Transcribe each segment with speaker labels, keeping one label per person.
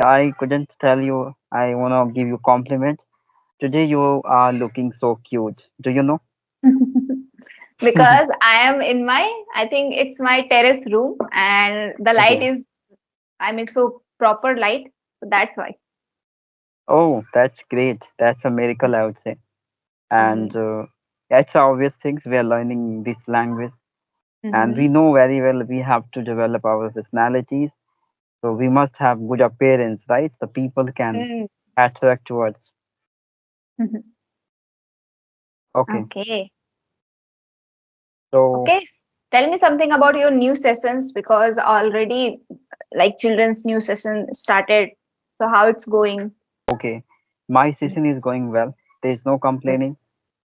Speaker 1: I couldn't tell you. I wanna give you compliment. Today you are looking so cute. Do you know?
Speaker 2: Because I am in my, I think it's my terrace room, and the light
Speaker 1: Okay.
Speaker 2: is, I mean, so proper light. So that's why.
Speaker 1: Oh, that's great. That's a miracle, I would say. And
Speaker 2: Mm-hmm.
Speaker 1: it's obvious things we are learning this language, and we
Speaker 2: Mm-hmm.
Speaker 1: know very well we have to develop our personalities. So we must have good appearance, right? The people can
Speaker 2: Mm.
Speaker 1: attract towards. Okay.
Speaker 2: Okay.
Speaker 1: So
Speaker 2: Okay. Tell me something about your new sessions because already like children's new session started. So how it's going?
Speaker 1: okay, my session is going well. There is no complaining.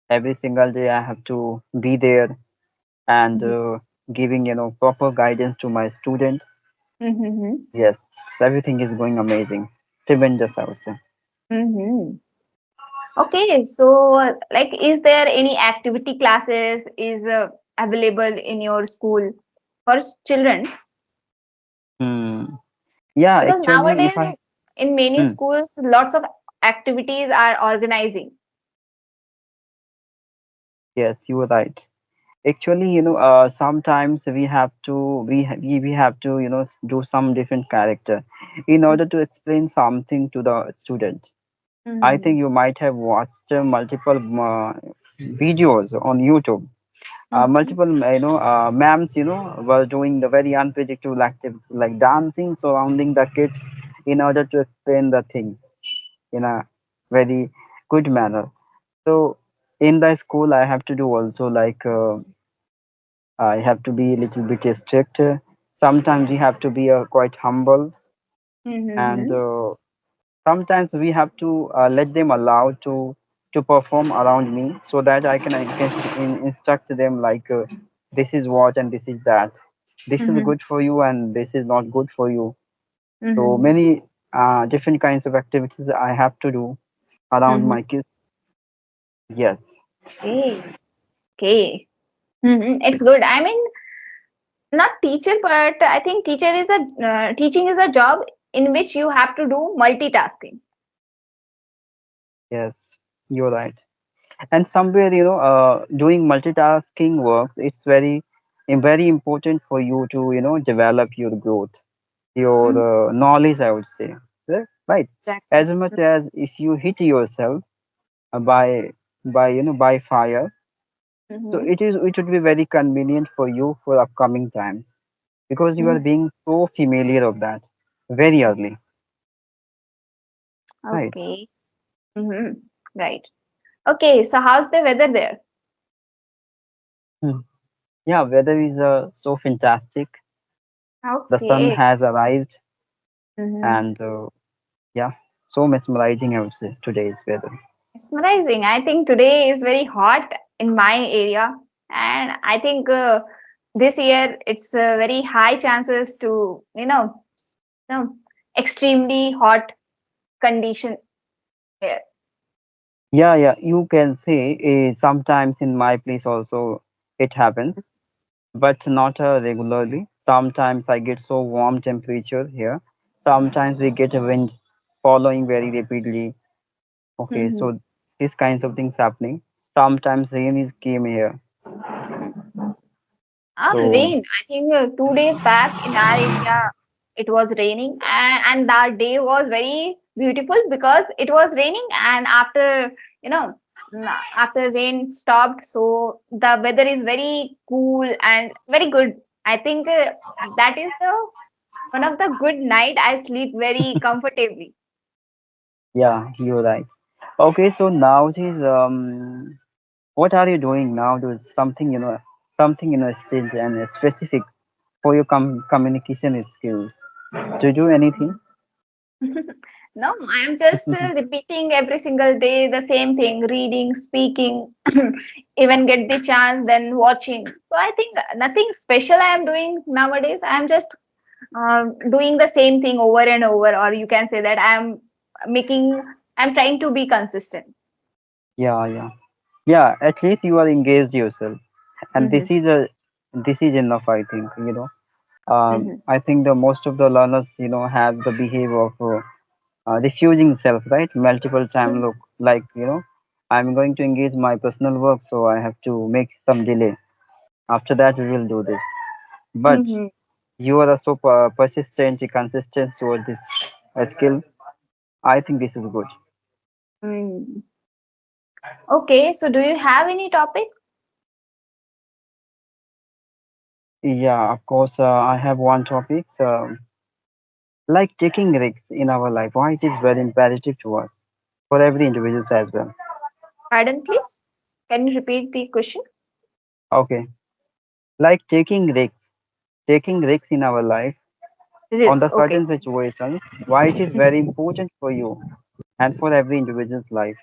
Speaker 1: Every single day I have to be there and giving proper guidance to my student.
Speaker 2: Mm-hmm.
Speaker 1: Yes, everything is going amazing, tremendous, I would say.
Speaker 2: Mm-hmm. Okay, so like, is there any activity classes is available in your school for children?
Speaker 1: Hmm. Yeah,
Speaker 2: Because
Speaker 1: actually, if
Speaker 2: nowadays
Speaker 1: I
Speaker 2: in many
Speaker 1: hmm,
Speaker 2: schools, lots of activities are organizing.
Speaker 1: yes, you were right. Actually, sometimes we have to we have to do some different character in order to explain something to the student. I
Speaker 2: Mm-hmm.
Speaker 1: think you might have watched multiple videos on YouTube.
Speaker 2: Mm-hmm.
Speaker 1: Multiple ma'ams were doing the very unpredictable activities like dancing surrounding the kids in order to explain the things in a very good manner. So in the school I have to do also like I have to be a little bit strict. Sometimes we have to be quite humble, and
Speaker 2: Mm-hmm.
Speaker 1: sometimes we have to let them allow to perform around me so that I can instruct them like this is what and this is that. This is
Speaker 2: Mm-hmm.
Speaker 1: good for you and this is not good for you. So
Speaker 2: Mm-hmm.
Speaker 1: many different kinds of activities I have to do around
Speaker 2: Mm-hmm.
Speaker 1: my kids. Yes,
Speaker 2: Okay. Okay. Mm-hmm. It's good. I mean, not teacher, but I think teacher is a teaching is a job in which you have to do multitasking.
Speaker 1: yes, you're right. And somewhere doing multitasking works. It's very important for you to develop your growth, your
Speaker 2: Mm-hmm.
Speaker 1: knowledge, I would say. Right,
Speaker 2: Exactly.
Speaker 1: as much as if you hit yourself by fire, so
Speaker 2: Mm-hmm.
Speaker 1: it would be very convenient for you for upcoming times because you are
Speaker 2: Mm-hmm.
Speaker 1: being so familiar of that very early, right?
Speaker 2: Okay. Mm-hmm. Right. Okay. So how's the weather there?
Speaker 1: Hmm. Yeah, weather is so fantastic. The sun
Speaker 2: Okay.
Speaker 1: has arisen,
Speaker 2: Mm-hmm.
Speaker 1: and yeah, so mesmerizing, I would say, today's weather.
Speaker 2: Mesmerizing. I think today is very hot in my area, and I think this year it's very high chances to know, extremely hot condition here.
Speaker 1: Yeah, yeah, you can say sometimes in my place also it happens, but not regularly. Sometimes I get so warm temperature here. Sometimes we get a wind following very rapidly. Okay,
Speaker 2: Mm-hmm.
Speaker 1: so these kinds of things happening. Sometimes rain is came here.
Speaker 2: Ah,
Speaker 1: So
Speaker 2: rain. I think 2 days back in our area it was raining, and that day was very beautiful because it was raining, and after you know after rain stopped, so the weather is very cool and very good. I think that is the one of the good night I sleep very comfortably.
Speaker 1: yeah, you're right. Okay, so nowadays, what are you doing now? Do something still and specific for your communication skills. Do you do anything?
Speaker 2: No, I am just repeating every single day the same thing, reading, speaking, even get the chance, then watching. So I think nothing special I am doing nowadays. I am just doing the same thing over and over, or you can say that making, I'm trying to be consistent.
Speaker 1: Yeah, yeah, yeah. At least you are engaged yourself, and
Speaker 2: Mm-hmm.
Speaker 1: this is enough. I think
Speaker 2: Mm-hmm.
Speaker 1: I think the most of the learners have the behavior of refusing self, right? Multiple time, look, like, I'm going to engage my personal work, so I have to make some delay. After that, we will do this. But
Speaker 2: Mm-hmm.
Speaker 1: you are so persistent, consistent toward this skill. I think this is good.
Speaker 2: Mm. Okay, so do you have any topic?
Speaker 1: Yeah, of course. I have one topic, like taking risks in our life. Why it is very imperative to us, for every individual as well.
Speaker 2: Pardon, please. Can you repeat the question?
Speaker 1: Okay, like taking risks in our life on
Speaker 2: Risk.
Speaker 1: the
Speaker 2: Okay.
Speaker 1: certain situations. Why it is very important for you and for every individual's life.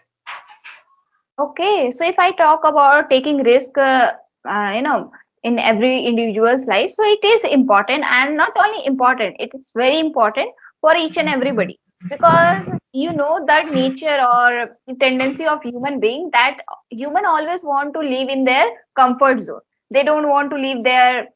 Speaker 2: Okay, so if I talk about taking risk, in every individual's life, so it is important, and not only important, it is very important for each and everybody, because you know that nature or tendency of human being, that human always want to live in their comfort zone. They don't want to leave their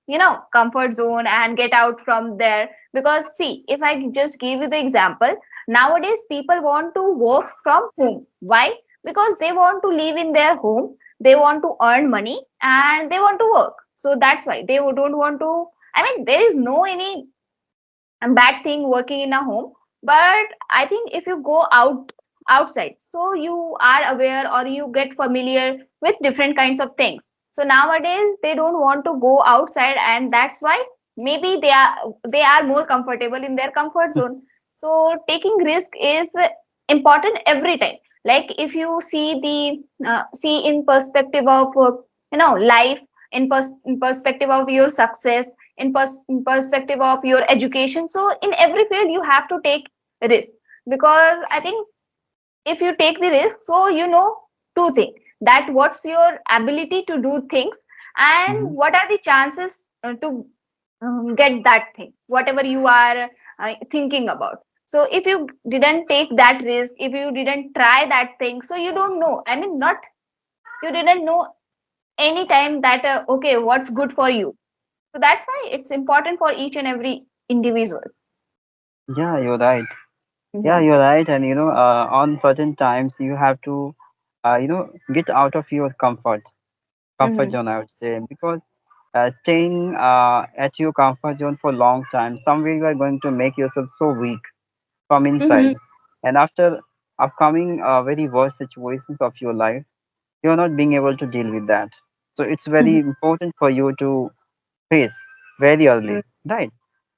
Speaker 2: comfort zone and get out from there, because see, if I just give you the example, nowadays people want to work from home. Why? Because they want to live in their home, they want to earn money, and they want to work. So that's why they don't want to, I mean, there is no any bad thing working in a home, but I think if you go outside, so you are aware or you get familiar with different kinds of things. So nowadays they don't want to go outside, and that's why maybe they are more comfortable in their comfort zone. So taking risk is important every time. Like if you see the see in perspective of life, in perspective of your success, in perspective of your education, so in every field you have to take risk, because I think if you take the risk, so you know two things, that what's your ability to do things, and
Speaker 1: Mhm.
Speaker 2: what are the chances to get that thing whatever you are thinking about. So if you didn't take that risk, if you didn't try that thing, so you don't know, I mean, not, you didn't know any time that okay, what's good for you. So that's why it's important for each and every individual.
Speaker 1: Yeah, you're right. Yeah,
Speaker 2: Mm-hmm.
Speaker 1: you're right. And on certain times you have to, get out of your comfort
Speaker 2: Mm-hmm.
Speaker 1: zone, I would say, because staying at your comfort zone for long time, somewhere you are going to make yourself so weak from inside.
Speaker 2: Mm-hmm.
Speaker 1: And after upcoming very worst situations of your life, you're not being able to deal with that. So it's very
Speaker 2: Mm-hmm.
Speaker 1: important for you to face very early, right?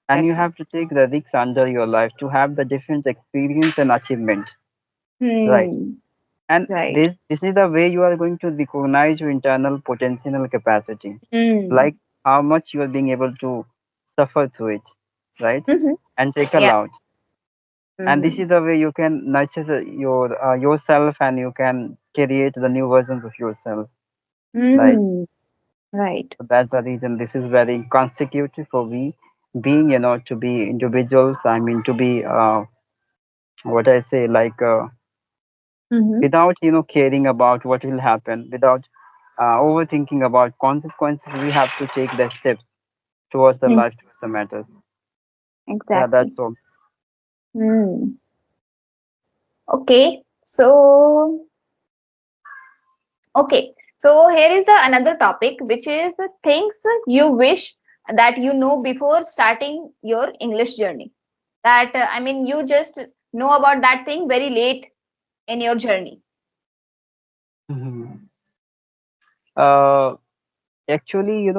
Speaker 1: And you
Speaker 2: Exactly.
Speaker 1: have to take the risks under your life to have the different experience and achievement, right?
Speaker 2: Hmm.
Speaker 1: And
Speaker 2: Right.
Speaker 1: this is the way you are going to recognize your internal potential capacity,
Speaker 2: Mm.
Speaker 1: like how much you are being able to suffer through it, right?
Speaker 2: Mm-hmm.
Speaker 1: And take a
Speaker 2: Yeah.
Speaker 1: lot. And this
Speaker 2: Mm-hmm.
Speaker 1: is the way you can nurture yourself, and you can create the new versions of yourself, right?
Speaker 2: Mm. Right.
Speaker 1: So that's the reason this is very constitutive for we being, to be individuals. I mean, to be what I say, like
Speaker 2: Mm-hmm.
Speaker 1: without caring about what will happen, without overthinking about consequences. We have to take the steps towards the
Speaker 2: Mm.
Speaker 1: life, towards the matters. Yeah,
Speaker 2: Exactly.
Speaker 1: that's all.
Speaker 2: Mm. Okay. So here is the another topic, which is the things you wish that you know before starting your English journey. That I mean, you just know about that thing very late in your journey.
Speaker 1: Mhm. uh, Actually,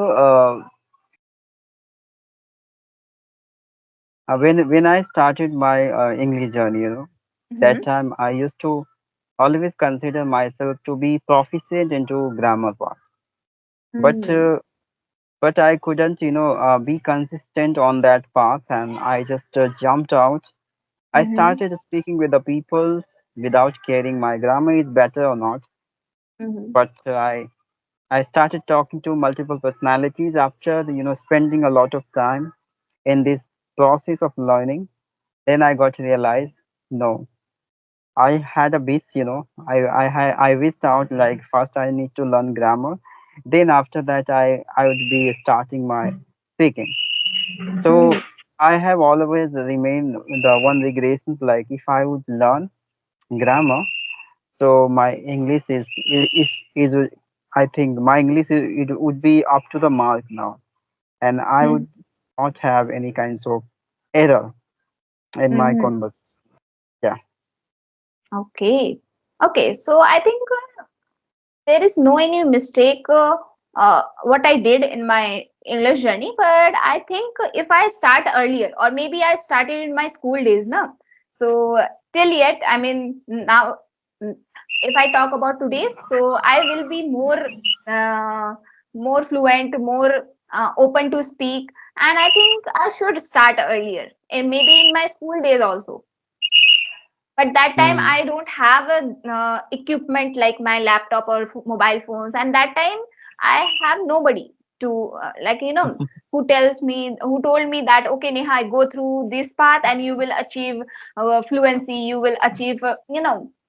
Speaker 1: when I started my English journey, that
Speaker 2: Mm-hmm.
Speaker 1: time I used to always consider myself to be proficient into grammar part, but
Speaker 2: Mm-hmm.
Speaker 1: I couldn't be consistent on that path, and I just jumped out. I
Speaker 2: Mm-hmm.
Speaker 1: started speaking with the peoples without caring my grammar is better or not,
Speaker 2: Mm-hmm.
Speaker 1: but I started talking to multiple personalities after spending a lot of time in this process of learning. Then I got to realize, no, I had a bit, I wished out like first I need to learn grammar, then after that I would be starting my speaking. So
Speaker 2: Mm-hmm.
Speaker 1: I have always remained the one regression. Like if I would learn grammar, so my English is I think my English it would be up to the mark now, and I would not have any kinds of error in my
Speaker 2: Mm-hmm.
Speaker 1: conversation. Yeah.
Speaker 2: Okay. Okay. So I think there is no any mistake what I did in my English journey, but I think if I start earlier, or maybe I started in my school days, no. So till yet, I mean now, mm, if I talk about today's, so I will be uh, more fluent, more open to speak, and I think I should start earlier, and maybe in my school days also. But that time
Speaker 1: Hmm.
Speaker 2: I don't have a equipment like my laptop or mobile phones, and that time I have nobody to like who tells me, who told me that okay Neha, go through this path and you will achieve fluency, you will achieve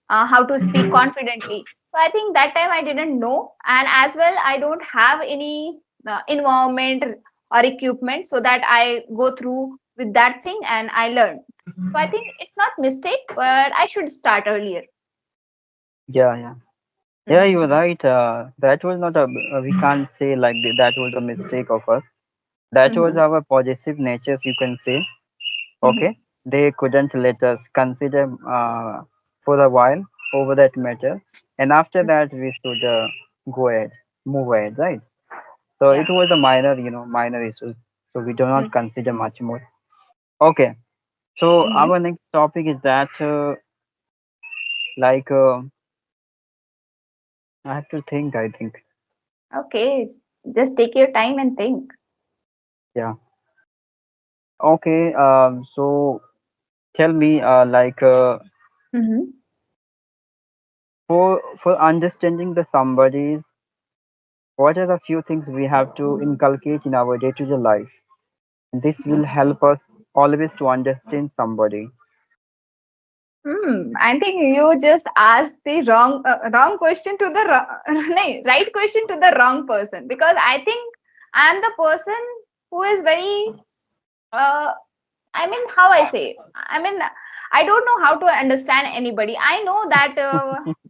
Speaker 2: how to speak confidently. So I think that time I didn't know, and as well I don't have any environment or equipment so that I go through with that thing and I learn. So I think it's not mistake, but I should start earlier.
Speaker 1: Yeah, yeah. Yeah, you're
Speaker 2: Mm-hmm.
Speaker 1: right. That was not a, we can't say like that was a mistake of us. That was
Speaker 2: Mm-hmm.
Speaker 1: our possessive natures, you can say.
Speaker 2: Mm-hmm.
Speaker 1: Okay. They couldn't let us consider for a while over that matter. And after that, we should go ahead, move ahead, right? So it
Speaker 2: Yeah.
Speaker 1: was a minor, minor issues. So we do not
Speaker 2: Mm-hmm.
Speaker 1: consider much more. Okay. So
Speaker 2: Mm-hmm.
Speaker 1: our next topic is that, like, I have to think, I think.
Speaker 2: Okay, just take your time and think.
Speaker 1: Yeah. Okay. So tell me, like,
Speaker 2: Mm-hmm.
Speaker 1: for understanding the somebody's, what are the few things we have to inculcate in our day-to-day life? This will help us always to understand somebody.
Speaker 2: I think you just asked the wrong question to the no, right question to the wrong person, because I think I'm the person who is very uh, I mean, how I say, I mean, I don't know how to understand anybody. I know that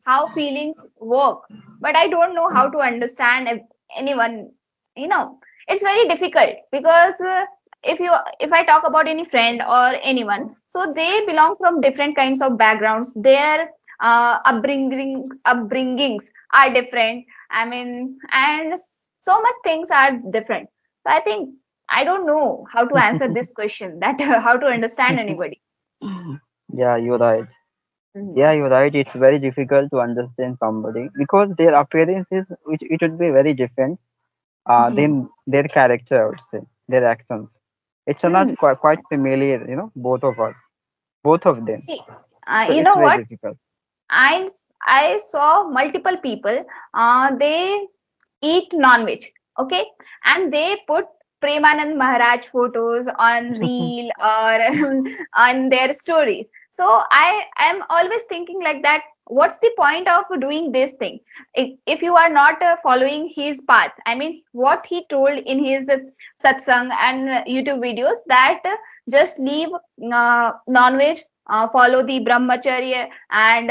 Speaker 2: how feelings work, but I don't know how to understand anyone. You know, it's very difficult because if I talk about any friend or anyone, so they belong from different kinds of backgrounds. Their upbringings are different. I mean, and so much things are different. So I think I don't know how to answer this question, that how to understand anybody.
Speaker 1: Yeah, you're right.
Speaker 2: Mhm.
Speaker 1: Yeah, you're right. It's very difficult to understand somebody because their appearance is it would be very different
Speaker 2: Mhm.
Speaker 1: than their character, I would say, their actions. It's not
Speaker 2: Hmm.
Speaker 1: quite familiar, both of us, both of them.
Speaker 2: See,
Speaker 1: So
Speaker 2: you
Speaker 1: it's
Speaker 2: know
Speaker 1: very
Speaker 2: what?
Speaker 1: difficult.
Speaker 2: I saw multiple people. They eat non-veg, okay, and they put Premanand Maharaj photos on reel or on their stories. So I am always thinking like that. What's the point of doing this thing if you are not following his path? I mean, what he told in his satsang and YouTube videos, that just leave non-veg, follow the brahmacharya and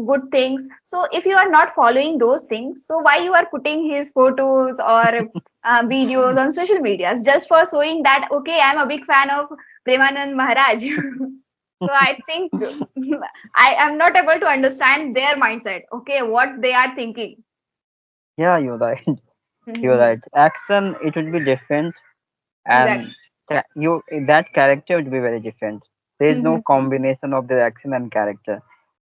Speaker 2: good things. So if you are not following those things, so why you are putting his photos or videos on social medias just for showing that okay, I'm a big fan of Premanand Maharaj. So I think I am not able to understand their mindset, okay, what they are thinking.
Speaker 1: Yeah, you're right. You're right. Action, it would be different, and
Speaker 2: Exactly.
Speaker 1: you that character would be very different. There is no combination of their action and character.